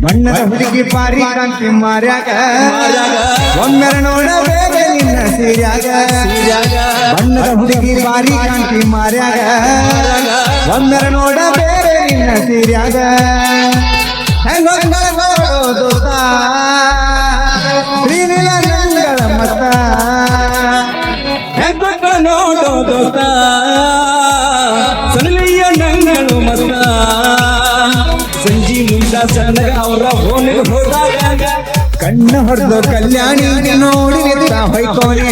ಬಣ್ಣದ ಹುಡುಗಿ ಪಾರಿ ಕಾಂತಿ ಮಾರ್ಯಾಗ ಒಮ್ಮೆರ ನೋಡಬೇಕ ನಿನ್ನ ಸೀರ್ಯಾಗ ಬಣ್ಣದ ಹುಡುಗಿ ಪಾರಿ ಕಾಂತಿ ಮಾರ್ಯಾಗ ಒಮ್ಮೆರ ನೋಡಬೇಕ ನಿನ್ನ ಸೀರ್ಯಾಗ ಹೆಂಗ ದೋಸ್ತ ಶ್ರೀನಿಲ ನಂಗಳ ಮತ್ತ ಹೆಂಗ ನೋಡೋ ದೋಸ್ತ ಸನಲಿಯ ನಂಗಳು ಮತ್ತ ಸಂಜಿ ಮುಂದ ಸಣ್ಣಗ ಅವರ ಓಣಿಗೆ ಹೋದಾಗ ಕಣ್ಣ ಹೊಡೆದು ಕಲ್ಯಾಣಿ ನೋಡಿ ನಿಂತ ಹೊಯ್ಕೋನೆ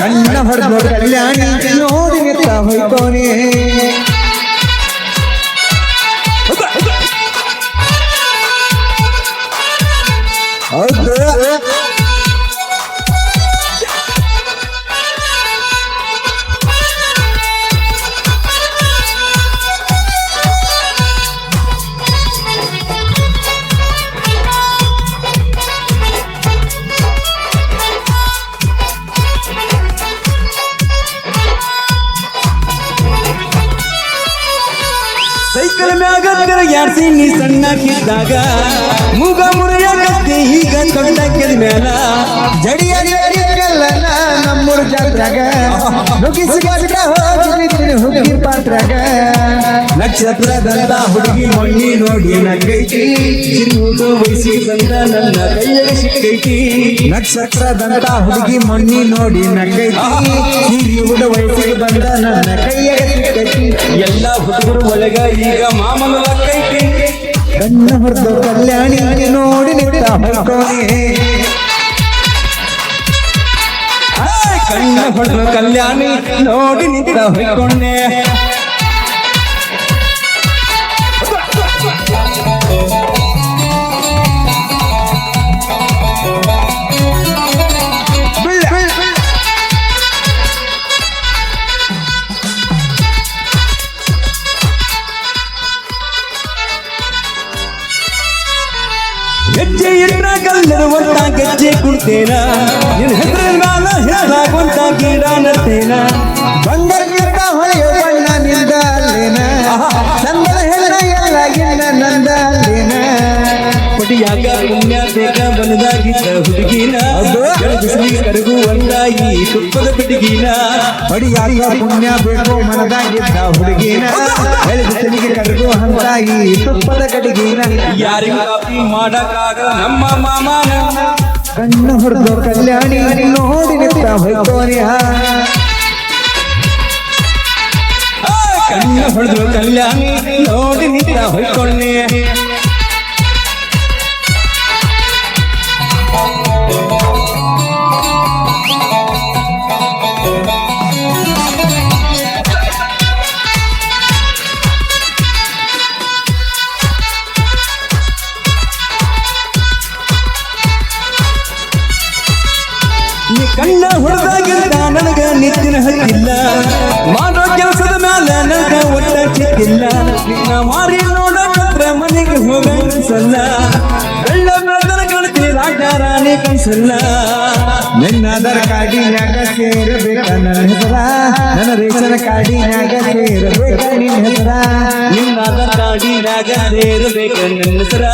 ಕಣ್ಣ ಹೊಡೆದು ಕಲ್ಯಾಣಿ ನೋಡಿ ನಿಂತ ಹೊಯ್ಕೋನೆ ಹೌದು ಸೈಕಲ್ ಮ್ಯಾಗ ಯಾರ್ಸಿ ನೀ ಸಣ್ಣಕ್ಕಿದ್ದಾಗ ಮೂಗ ಮುರಿಯಾಗತ್ತೆ ಈಗ ದೊಡ್ಡಕ್ಕಿದ ಮ್ಯಾಲ ಜಡಿಯಲ್ಲ ನಮ್ಮೂರು ಜಾತ್ರಾಗ ನುಗ್ಗಿಸಿದ ಹುಡುಗಿ ಪಾತ್ರಾಗ ನಕ್ಷತ್ರದಂತ ಹುಡುಗಿ ಮಣ್ಣಿ ನೋಡಿ ನಗೈತಿ ಚಿರುವುದು ವಯಸ್ಸಿ ಬಂದ ನನ್ನ ಕೈಯಾಗ ಸಿಕ್ಕೈತಿ ನಕ್ಷತ್ರದಂತ ಹುಡುಗಿ ಮಣ್ಣಿ ನೋಡಿ ನಗೈತಿ ಹಿರಿಯುವುದ ವಯಸ್ಸಿಗೆ ಬಂದ ನನ್ನ ಕೈಯಾಗ ಸಿಕ್ಕೈತಿ ಎಲ್ಲ ಹುಡುಗರು ಒಳಗ ಈಗ ಮಾಮನ ಲಕ್ಕೈತಿ ಕಣ್ಣ ಹೊಡೆದು ಕಲ್ಯಾಣಿ ನೋಡಿ ನಿಂತ ಹೊಯ್ಕೋನೆ ಕಣ್ಣ ಹೊಡೆದು ಕಲ್ಯಾಣಿ ನೋಡಿ ನಿಂತ ಹೊಯ್ಕೊಂಡೆ ಹೆಜ್ಜೆ ಇಟ್ರ ಕಲ್ಲಿರುವಂತ ಗೆಜ್ಜೆ ಕುಡ್ತೇನ ನಿನ್ನ ಹೆಸರ ಮ್ಯಾಲ ಹೆಸರಾಗುವಂತ ಗಿಡ ನಡ್ತೇನ ಬಂಗಾರದಿಂದ ಹೊಳೆಯೋ ಬಣ್ಣ ನಿಂದ ಅಲ್ಲೇನ ಚಂದದ ಹೆಣ್ಣ ಎಲ್ಲ ಗಿಣ್ಣ ನಂದ ಅಲ್ಲೇನ ಪಟಿಯಾಗ ಪುಣ್ಯ ಬೇಗ ಬನದಾಗಿದ್ದ ಹುಡುಗಿನ ಬಿಸಿಲಿ ಕರಗುವಂತಾಗಿ ತುಪ್ಪದ ಬಿಡುಗಿನ ಬಡಿಯಾಗ ಪುಣ್ಯ ಬೇಕು ಮನದಾಗಿದ್ದ ಹುಡುಗಿನ ಬಿಸಿಲಿಗೆ ಕರಗು ಹಂತಾಗಿ ತುಪ್ಪದ ಕಡಿಗಿನ ಯಾರಿಗೂ ಕಾಪಿ ಮಾಡಕ್ಕಾಗ ನಮ್ಮ ಮಾಮನ ಕಣ್ಣು ಹೊಡೆದು ಕಲ್ಯಾಣಿ ನೋಡಿ ನಿಂತ ಹೊಯ್ಕೋನೆ ಕಣ್ಣ ಹೊಡೆದು ಕಲ್ಯಾಣಿ ನೋಡಿ ನಿಂತ ಹೊಯ್ಕೊಂಡೆ ಕಣ್ಣ ಹೊಡೆದಾಗಿದ್ದ ನನಗ ನಿತ್ತಿನ ಹಕ್ಕಿಲ್ಲ ಮಾಡೋ ಕೆಲಸದ ಮ್ಯಾಲ ನನಗ ಒಟ್ಟ ಚಿಕ್ಕಿಲ್ಲ ನಿನ್ನ ಮಾರಿ ನೋಡೋದ್ರ ಮನೆಗೆ ಹೋಗಲ್ಲ ಕಳ್ಳ ಬೆಳೆದನ ಕಾಣ್ತೀನಿ ರಾಜಾರಾಣಿ ಕನ್ಸಲ್ಲ ನಿನ್ನ ಆಧಾರ್ ಕಾರ್ಡಿನ್ಯಾಗ ಸೇರಬೇಕ ನನ್ನ ಹೆಸರ ನನ್ನ ರೇಷನ್ ಕಾರ್ಡಿನ್ಯಾಗ ಸೇರಬೇಕ ನಿನ್ನ ಹೆಸರ ನಿನ್ನ ಆಧಾರ್ ಕಾರ್ಡಿನ್ಯಾಗ ಸೇರಬೇಕ ನನ್ನ ಹೆಸರ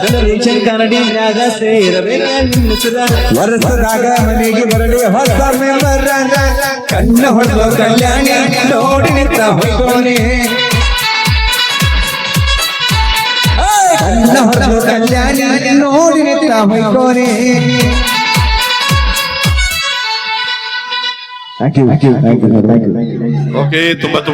ನನ್ನ ರೇಷನ್ ಕಾರ್ಡಿನ್ಯಾಗ ಸೇರಬೇಕ ನಿನ್ನ ಹೆಸರ ವರ್ಷದಾಗ ಮನೆಗೆ ಬರಲಿ ಹೊಸ ಮೆಂಬರ್ ಕಣ್ಣ ಹೊಡೆದು ಕಲ್ಯಾಣಿ ನೋಡಿ ನಿಂತ ಹೊಯ್ಕೋನೆ ಕಣ್ಣ ಹೊಡೆದು ಕಲ್ಯಾಣಿ ನೋಡಿ ನಿಂತ ಹೊಯ್ಕೋನೆ ಓಕೆ ತುಂಬಾ